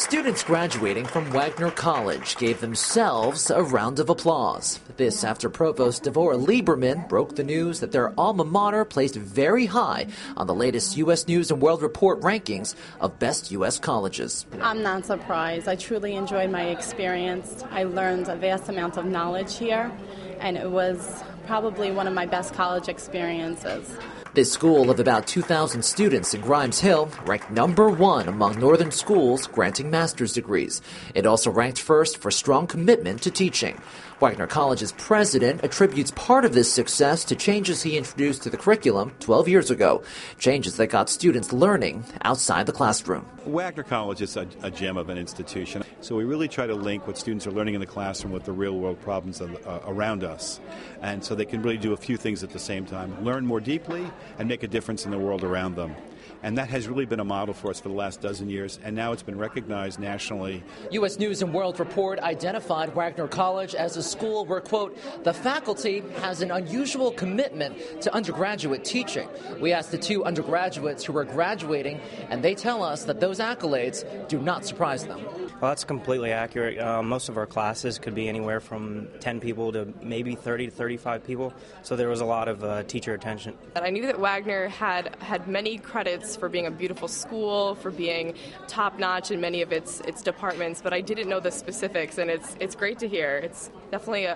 Students graduating from Wagner College gave themselves a round of applause. This after Provost Devora Lieberman broke the news that their alma mater placed very high on the latest U.S. News & World Report rankings of best U.S. colleges. I'm not surprised. I truly enjoyed my experience. I learned a vast amount of knowledge here, and it was probably one of my best college experiences. This school of about 2,000 students in Grimes Hill ranked #1 among northern schools granting master's degrees. It also ranked first for strong commitment to teaching. Wagner College's president attributes part of this success to changes he introduced to the curriculum 12 years ago, changes that got students learning outside the classroom. Wagner College is a gem of an institution, so we really try to link what students are learning in the classroom with the real-world problems around us, and so they can really do a few things at the same time, learn more deeply and make a difference in the world around them. And that has really been a model for us for the last dozen years, and now it's been recognized nationally. U.S. News & World Report identified Wagner College as a school where, quote, the faculty has an unusual commitment to undergraduate teaching. We asked the two undergraduates who were graduating, and they tell us that those accolades do not surprise them. Well, that's completely accurate. Most of our classes could be anywhere from 10 people to maybe 30 to 35 people, so there was a lot of teacher attention. And I knew that Wagner had many credits for being a beautiful school, for being top-notch in many of its departments, but I didn't know the specifics, and it's great to hear. It's definitely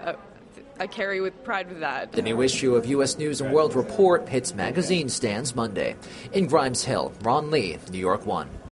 I carry with pride with that. The new issue of U.S. News & World Report hits magazine stands Monday. In Grimes Hill, Ron Lee, New York 1.